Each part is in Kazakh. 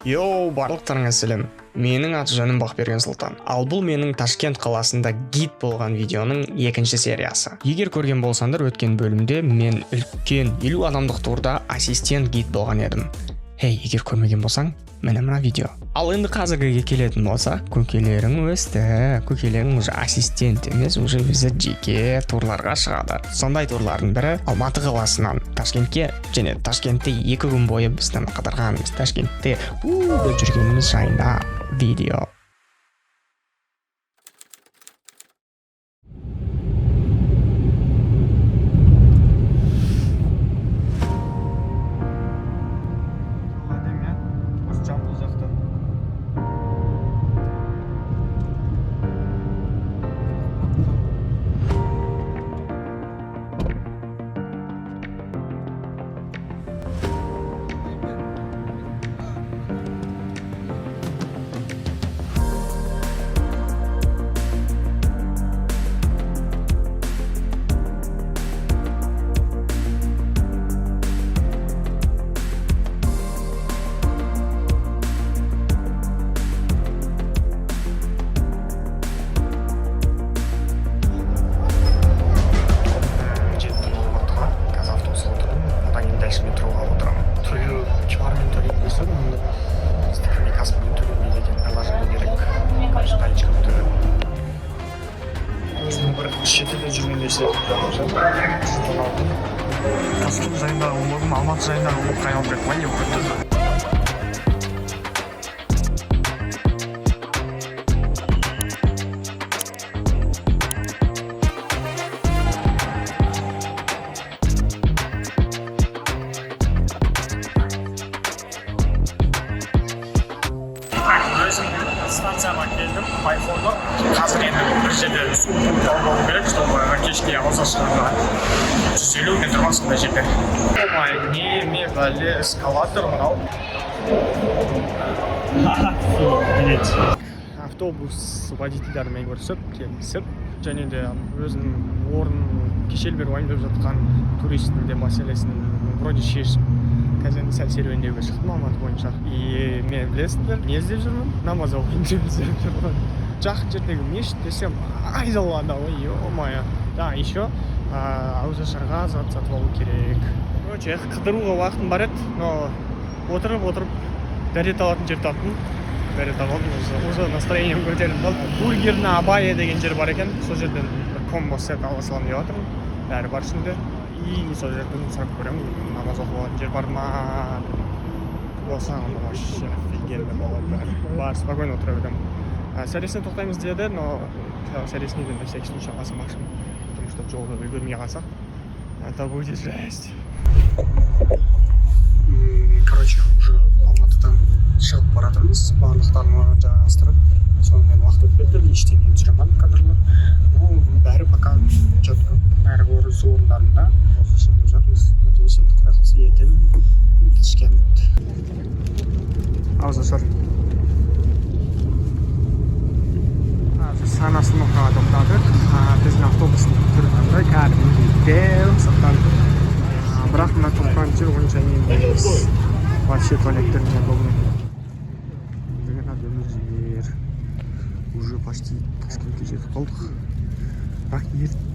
Йоу, барлықтарыңа сәлем. Менің аты жөнім Бақберген Сұлтан. Ал бұл менің Ташкент қаласында гид болған видеоның екінші сериясы. Егер көрген болсаңдар, өткен бөлімде мен үлкен 50 адамдық турда ассистент гид болған едім. Егер көрмеген болсаң, мына видео. Ал енді қазіргіге келетін болса, көкелерің өсті. Көкелерің уже ассистент емес, уже өзі жеке турларға шығады. Сондай турлардың бірі Алматы қаласынан Ташкентке, және Ташкентте 2 күн бойы біздің қыдырғанымыз, Ташкентте жүргеніміз жайында видео. Шетелде жүргенде Ташкент жайындағы ұмырым, Алматы жайындағы ұмырым қайналып кетіп, не өтті. Станцияға келдім, байқоңыр. Қазір енді бір жерде су болу керек, чтобы кешке ауыз ашқанда 150 метр басында жерде. Не бәле эскалатор мынау. Автобус водительдерімен көрісіп, келісіп, және де өзінің орнын кешел бері уайымдап жатқан туристің де мәселесін вроде шешіп, қазір сәл серуендеуге шықтым Алматы бойынша. Мен білесіңдер, не іздеп жүрмін? Намаз оқиын деп іздеп жүрмін. Жақын жердегі мешіт десем, айдалада ғой, ё-моё. Да, еще ауызашарға зат сатып алу керек. Короче, қыдыруға уақытым бар еді, но отырып дәрет алатын жер таптым. Дәрет алғанмын, уже настроением көтеріліп қалды. Бургерна Абая деген жер бар екен, сол жерден комбо сет ала салам деп жатырмын. Бәрі бар ішінде. И сол жерден сұрап көремін, намаз оқып алатын жер бар ма? Болса, онда вообще офигенно болады. Бар, спокойно отыра беремін. Сәресіне тоқтаймыз деді, но сәресіне де на всякий случай алсам ақшам, потому что жолда үлгермей қалсақ, это будет жесть. Короче, уже Алматыдан шығып баратырмыз, барлықтарын жайғастырып, сонымен уақыт өтіп кетті, ештеңе түсіремін кадрлар. Бәрі пока четко, бәрі орыс орындарында, осы шында жатырмыз. Надеюсь, енді құдай қаласа ертең Ташкент. Ауызашар. Санасын оқыға тоқтадық. Біздің автобустың тұрғанда кәдімгі сақтан. Бірақ мына тоқтан жер ойынша емес. Вообще туалеттеріне болмайды. Деген әдемі жер. Уже почти Ташкентке жетіп қалдық. Бірақ ерте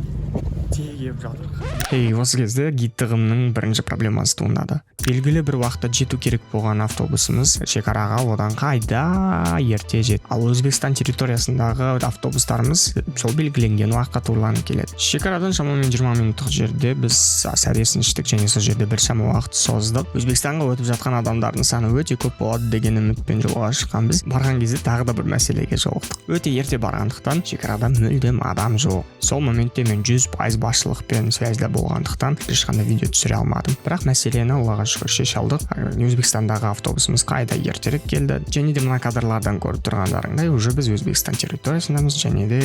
келіп жатырмыз. Осы кезде гидтігімнің бірінші проблемасы туындады. Белгілі бір уақытта жету керек болған автобусымыз шекараға одан қайда ерте жетті. Ал Өзбекстан территориясындағы автобустарымыз сол белгіленген уақытқа турланып келеді. Шекарадан шамамен 20 минуттық жерде біз сәресін іштік, және сол жерде біршама уақыт создық. Өзбекстанға өтіп жатқан адамдардың саны өте көп болады деген үмітпен жолға шыққан біз. Барған кезде тағы да бір мәселеге жолықтық. Өте ерте барғандықтан шекарада мүлдем адам жоқ. Сол моментте мен 100% басшылықпен связьда болғандықтан ешқандай видео түсіре алмадым. Бірақ мәселені Аллаға шүкір шеше алдық. Өзбекстандағы автобусымыз қайда ертерек келді. Және де мына кадрлардан көріп тұрғандарыңдай, уже біз Өзбекстан территориясындамыз, және де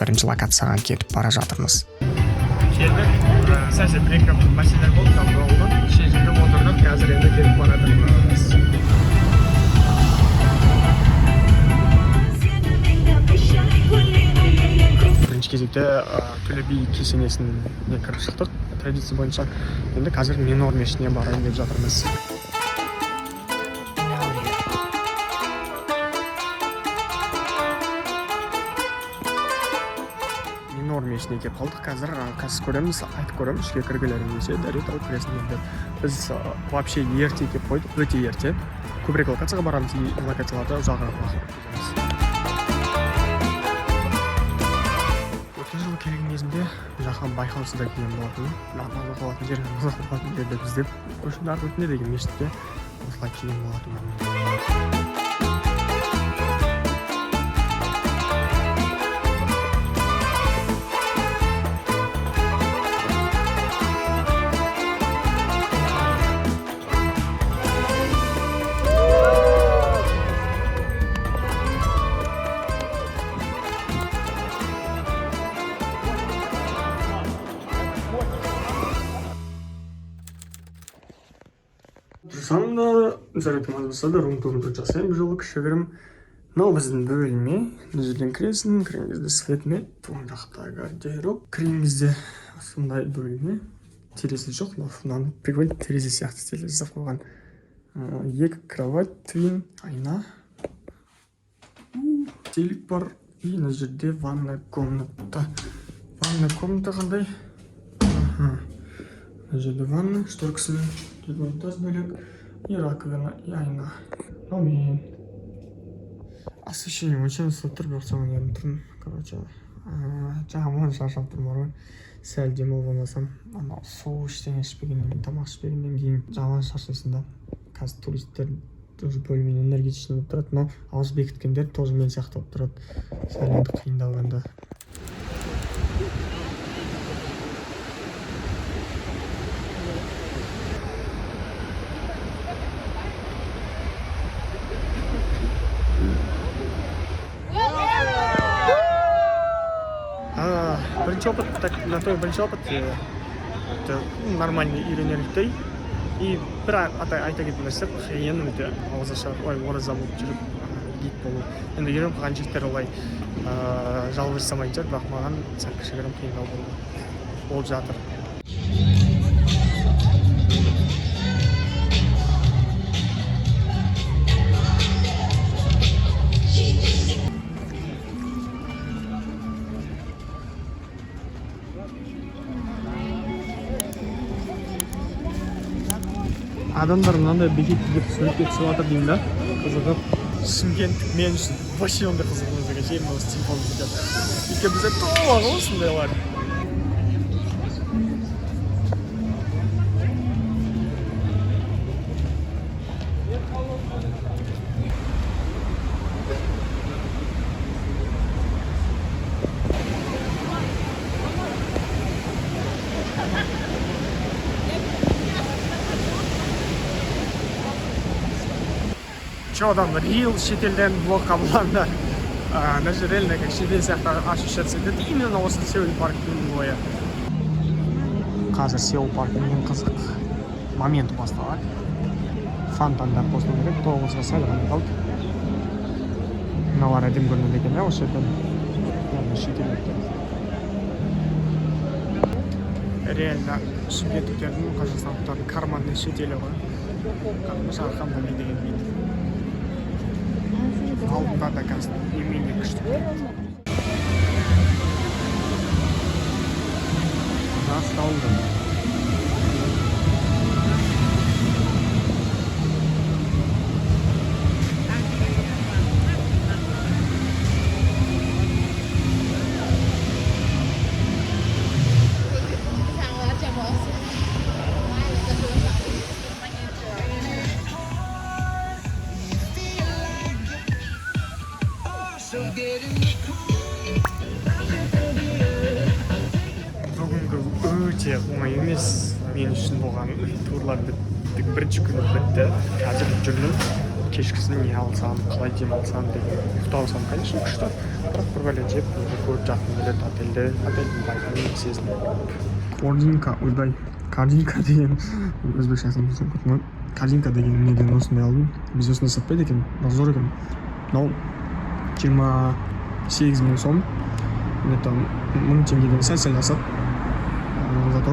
бірінші локацияға кетіп бара жатырмыз. Келдік, сәл бір-екі мәселелер болды, шешіліп отырдық, қазір енді кетіп бара жатырмыз. Бірінші кезекте Төле би кесенесіне кіріп шықтық. Традиция бойынша енді қазір Минор мешітіне барайын деп жатырмыз. ішіне келіп қалдық. Қазір көреміз, айтып көреміз, ішке кіргілерің келсе дәрет алып кіресіңдер деп. Біз вообще ерте келіп қойдық, өте ерте. Көбірек локацияға барамыз, локацияларда ұзағырақ уақыт өткіземіз. Өткен жылы келген кезімде жаққа Байқаусызда келген болатын. Маза қалатын жерде бізде көшімді Арқөтінде деген мешітке осылай келген болатын. Тұрсам да, жаратымыз болса да, рум-турымды жасайын бір жолы кішігірім. Мынау біздің бөлме. Мына жерден кіресің, кірген кезде светмет, оң жақта гардероб. Кірген кезде сондай бөлме. Терезе жоқ, мынаны прикольно терезе сияқты терезе жасап қойған. Екі кровать, твин, айна. Телек бар. И мына жерде ванная комната. Ванная комната қандай? Мына жерде ванна, шторкасымен. Унитаз бөлек, и раковина, и айна. Мен освещение өте ыстап тұр, бірақ соңын тұрмын. Короче, жағымнан шаршап тұрмын ғой. Сәл демал болмасам, су ештеңе ішпегеннен, тамақ ішпегеннен кейін жағымнан шаршайсың да. Қазір туристер тоже более-менее энергетичный болып тұрады, но ауыз бекіткендер тоже мен сияқты болып тұрады. Сәл енді қиындау енді. Бірінші опыт, на той бірінші опыт нормальный үйренерліктей. И бір айта кеткен нәрсе, қиын өте ауыз ашар, ораза болып жүріп гид болу. Енді үйреніп қалған жігіттер олай жалғыз жасамайтын шығар, бірақ маған сәл кішігірім қиындау болып жатыр. Адамдар мынандай бекет деп суретке түсіп жатыр деймін да, қызығып. Шымкенттік мен үшін вообще ондай қызығымыз деген ше, мынау телефонды деп. Өйткені бізде тола ғой осындайлар. Адам рил шетелден блок қабылданды. Мына жер реально как шетел сияқты ощущаться етеді. Именно осы Сеул паркінің бойы. Қазір Сеул паркінің қызық моменті басталады. Фонтандар қосылу керек, 9-ға сәл ғана қалды. Мыналар әдемі көрінеді екен, осы жерден. Шетелдіктер. Реально шымкенттіктердің, қазақстандықтардың карманный шетелі ғой. Мысалы қандай деген дейді. Алдында да қазір еменде күшті. Расталды. Бүгінгі өте оңай емес мен үшін болған турлар бірінші күні бітті. Қазір жүрмін. Кешкісін не алсам, қалай дем алсам деген. Ұйықтап алсам, конечно, күшті. Бірақ бір бәле жеп, көріп жатқым келеді отельдің байқымен сезініп. Корзинка деген өзбекше айтсам ғой. Корзинка деген неден осындай алдым. Біз осындай сатпайды екен, зор екен. Мынау 28 000 сом. Там 1000 теңгеден сәл асады. Зато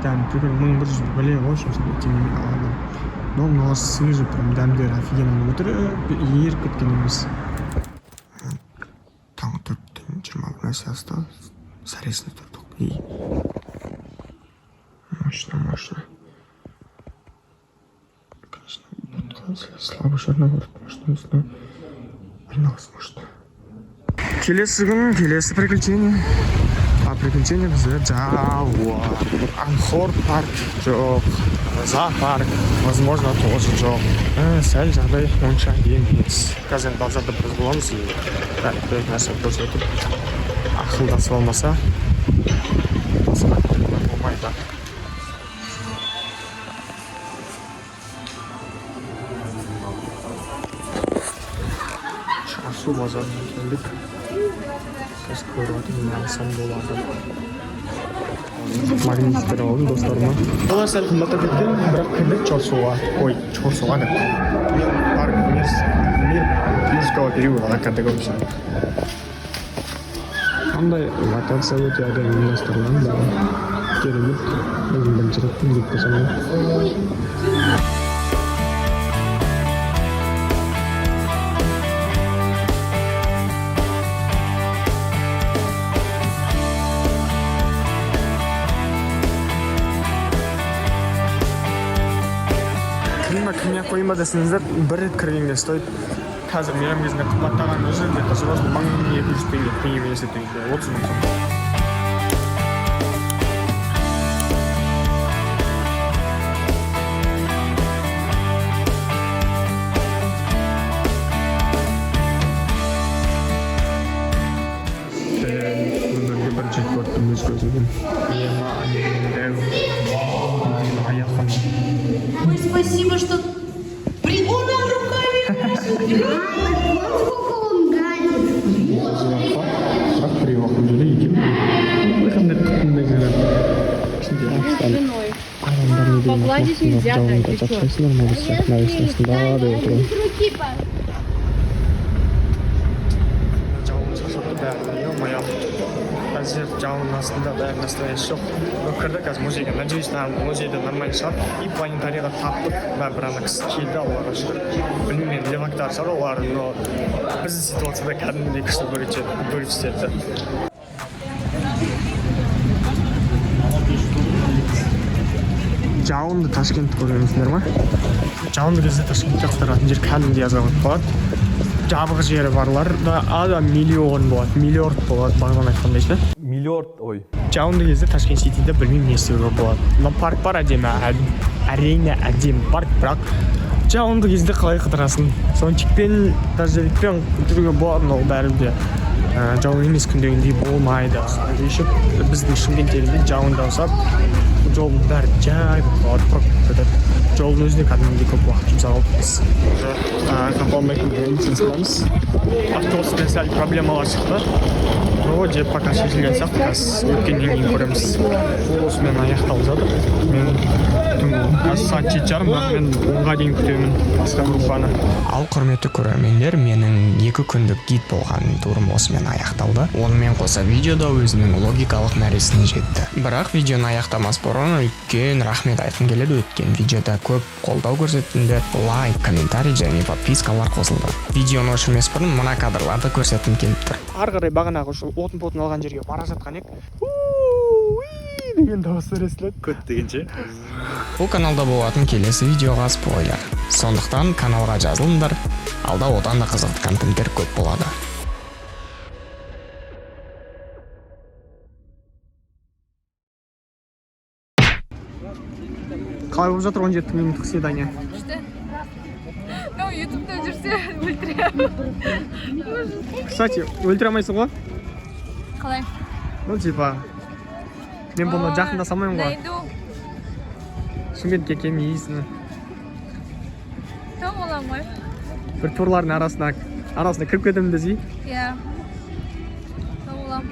там прикольно 1100 бәле ғой, теңгемен алғаннан. Но мыналар свежий, прям дәмдері офигенно өтірі, еріп кеткен емес. Таңғы 4-тен 20 нәрсе астады. соресный тұрдық. Мощно. Конечно, слабый шарна бар, что если айналасы мощно. Келесі күн, келесі приключение. А приключение бізде Жауа. Анхор парк жоқ, зоопарк, возможно, тоже жоқ. Сәл жағдай онша емес. Қазір базарда біз боламыз. Бәрі нәрсе көрсетіп, ақылдасып алмаса, басқа болмайды. Шарсу базарына келдік. Біз көріп отырмын, алсам болады. Магниттер алдым достарыма. Олар сәл қымбаттап кеткен, бірақ кірдік Чорсуға. Чорсуға деп. Парк мир юрского периода категориясы. Қандай локация өте әдемі ұйымдастырылған да керемет. Өзім бірінші рет келіп тұрсам. Кіммен қойма десеңіздер, бір рет кіргенге стоит. Қазір мейрам кезінде қымбаттаған өзі где-то сразу 1200 теңге есептейді. 30 мың сом. Өмірге бірінші көрдім өз көзіммен. Аяқым. Ой, спасибо, что прикольно руками. Сколько он гадит. Бірақ бір уақыт жүрді екен. Қандай Погладить нельзя, ты что? Қазір жауын астында бәрі настроение жоқ. Кірді қазір музейге. Надеюсь, музейде нормально шығар. И планетарийға таптық. Бір ана кісі келді, Аллаға шүкір. Білмеймін, левактар шығар олар, но біздің ситуацияда кәдімгідей күшті бөліп Жауынды Ташкентті көргенсіңдер ма? Жауынды кезде Ташкентте қыстыратын жер кәдімгідей азабат болады. Жабық жері барлар да миллион болады, миллиард болады, бағдан айтқандай ше. Миллиард, ой. Жауынды кезде Ташкент Ситиде білмеймін не істеуге болады. Но парк бар әдемі, әрине әдемі парк, бірақ жауынды кезде қалай қыдырасың? Зонтикпен, дождевикпен жүруге болады, но бәрі де жауын емес күндегіндей болмайды. Біздің Шымкенттерінде жауында ұсап, жолдың бәрі жай болып қалады. Жолдың өзіне кәдімгідей көп уақыт жұмсап біз қапалмайтын сенсіміз. Автобуспен сәл проблемалар шықты. Но деп пока шешілген сияқты қазір өткеннен кейін көреміз. Осымен аяқталып жатыр. Мен қазір сағат 7:30, бірақ мен 10-ға дейін күтемін басқа группаны. Ал құрметті көрермендер, менің 2 күндік гид болған турым осымен аяқталды. Онымен қоса видеода өзінің логикалық мәресіне жетті. Бірақ видеоны аяқтамас бұрын үлкен рахмет айтқым келеді. Өткен видеода көп қолдау көрсеттіңдер. Лайк, комментарий және подпискалар қосылды. Видеоны өшірмес бұрын мына кадрларды көрсеткім келіп тұр. Ары қарай бағанағы отын-потын алған жерге бара жатқан ек. Деген дауыстар естіледі. Көт дегенше. Бұл каналда болатын келесі видеоға спойлер. Сондықтан каналға жазылыңдар. Алда одан да қызықты контенттер көп болады. Қалай болып жатыр 17 минуттық свидание? Ну, ютубта жүрсе өлтіремін. Кстати, өлтіремайсың ғой? Қалай? Ну, типа, мен бұны жақында самайым ғой. Найду. Шымкентке келмейсің. Там олам ғой. Бір турлардың арасына кіріп кетемін десей. Иә. Там олам.